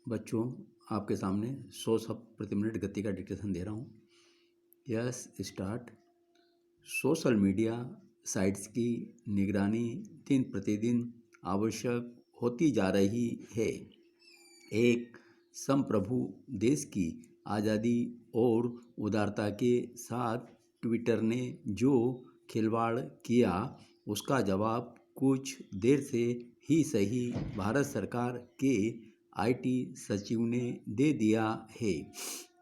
बच्चों, आपके सामने 100 शब्द प्रति मिनट गति का डिक्टेशन दे रहा हूँ। Yes start. Social media sites की निगरानी दिन प्रतिदिन आवश्यक होती जा रही है। एक संप्रभु देश की आज़ादी और उदारता के साथ ट्विटर ने जो खिलवाड़ किया, उसका जवाब कुछ देर से ही सही भारत सरकार के आईटी सचिव ने दे दिया है।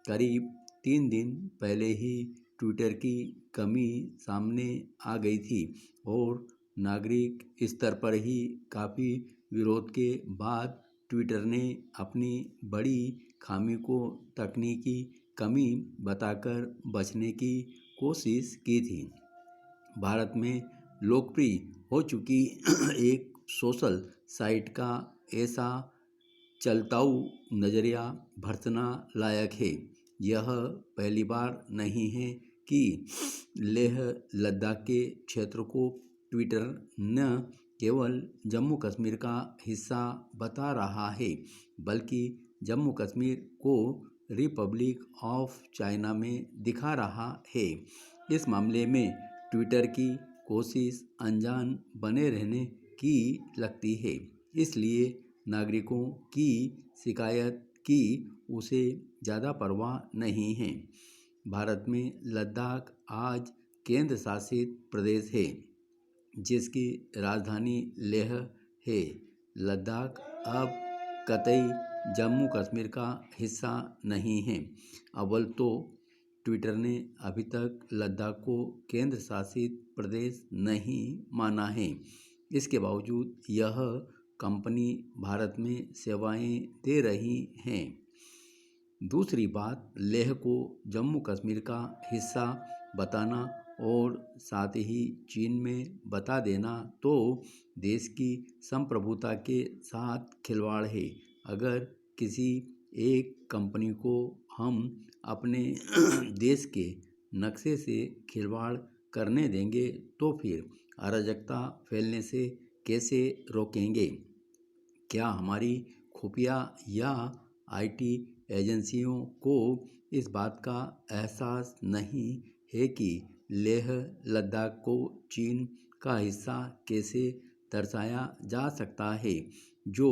करीब 3 दिन पहले ही ट्विटर की कमी सामने आ गई थी और नागरिक स्तर पर ही काफ़ी विरोध के बाद ट्विटर ने अपनी बड़ी खामी को तकनीकी कमी बताकर बचने की कोशिश की थी। भारत में लोकप्रिय हो चुकी एक सोशल साइट का ऐसा चलताऊ नज़रिया भर्त्सना लायक है। यह पहली बार नहीं है कि लेह लद्दाख के क्षेत्र को ट्विटर न केवल जम्मू कश्मीर का हिस्सा बता रहा है, बल्कि जम्मू कश्मीर को रिपब्लिक ऑफ चाइना में दिखा रहा है। इस मामले में ट्विटर की कोशिश अनजान बने रहने की लगती है, इसलिए नागरिकों की शिकायत की उसे ज़्यादा परवाह नहीं है। भारत में लद्दाख आज केंद्र शासित प्रदेश है, जिसकी राजधानी लेह है। लद्दाख अब कतई जम्मू कश्मीर का हिस्सा नहीं है। अव्वल तो ट्विटर ने अभी तक लद्दाख को केंद्र शासित प्रदेश नहीं माना है। इसके बावजूद यह कंपनी भारत में सेवाएं दे रही हैं। दूसरी बात, लेह को जम्मू कश्मीर का हिस्सा बताना और साथ ही चीन में बता देना तो देश की संप्रभुता के साथ खिलवाड़ है। अगर किसी एक कंपनी को हम अपने देश के नक्शे से खिलवाड़ करने देंगे तो फिर अराजकता फैलने से कैसे रोकेंगे? क्या हमारी खुफिया या आईटी एजेंसियों को इस बात का एहसास नहीं है कि लेह लद्दाख को चीन का हिस्सा कैसे दर्शाया जा सकता है, जो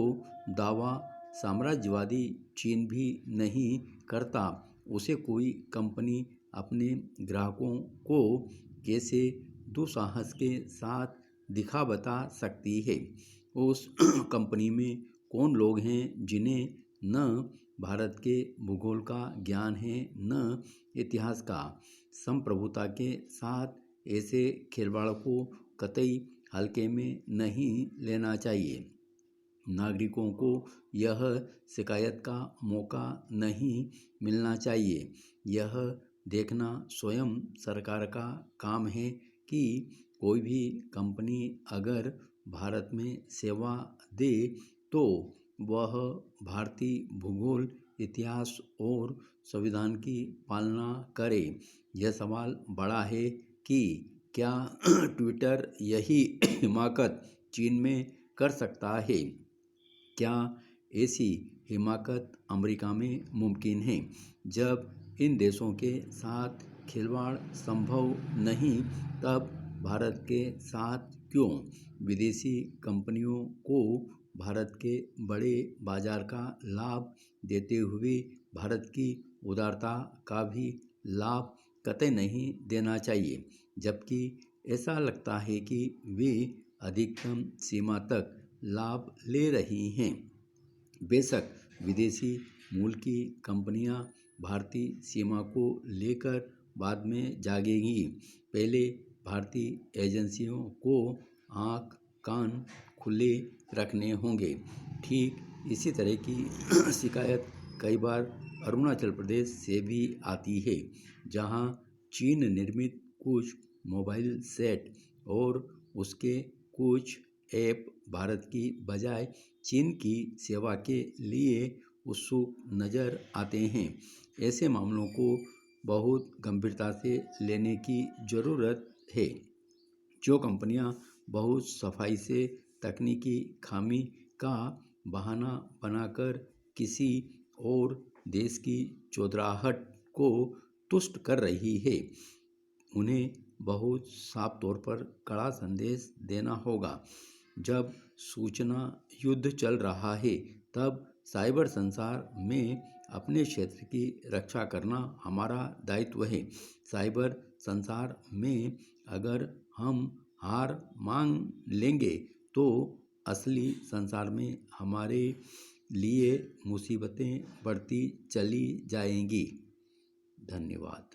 दावा साम्राज्यवादी चीन भी नहीं करता? उसे कोई कंपनी अपने ग्राहकों को कैसे दुस्साहस के साथ दिखा बता सकती है? उस कंपनी में कौन लोग हैं जिन्हें न भारत के भूगोल का ज्ञान है न इतिहास का? संप्रभुता के साथ ऐसे खिलवाड़ को कतई हल्के में नहीं लेना चाहिए। नागरिकों को यह शिकायत का मौका नहीं मिलना चाहिए। यह देखना स्वयं सरकार का काम है कि कोई भी कंपनी अगर भारत में सेवा दे तो वह भारतीय भूगोल, इतिहास और संविधान की पालना करे। यह सवाल बड़ा है कि क्या ट्विटर यही हिमाकत चीन में कर सकता है? क्या ऐसी हिमाकत अमेरिका में मुमकिन है? जब इन देशों के साथ खिलवाड़ संभव नहीं, तब भारत के साथ क्यों? विदेशी कंपनियों को भारत के बड़े बाजार का लाभ देते हुए भारत की उदारता का भी लाभ कतई नहीं देना चाहिए, जबकि ऐसा लगता है कि वे अधिकतम सीमा तक लाभ ले रही हैं। बेशक विदेशी मूल की कंपनियां भारतीय सीमा को लेकर बाद में जागेंगी। पहले भारतीय एजेंसियों को आँख कान खुले रखने होंगे। ठीक इसी तरह की शिकायत कई बार अरुणाचल प्रदेश से भी आती है, जहां चीन निर्मित कुछ मोबाइल सेट और उसके कुछ ऐप भारत की बजाय चीन की सेवा के लिए उत्सुक नज़र आते हैं। ऐसे मामलों को बहुत गंभीरता से लेने की ज़रूरत है। जो कंपनियां बहुत सफाई से तकनीकी खामी का बहाना बनाकर किसी और देश की चौधराहट को तुष्ट कर रही है। उन्हें बहुत साफ तौर पर कड़ा संदेश देना होगा। जब सूचना युद्ध चल रहा है, तब साइबर संसार में अपने क्षेत्र की रक्षा करना हमारा दायित्व है। साइबर संसार में अगर हम हार मान लेंगे तो असली संसार में हमारे लिए मुसीबतें बढ़ती चली जाएंगी। धन्यवाद।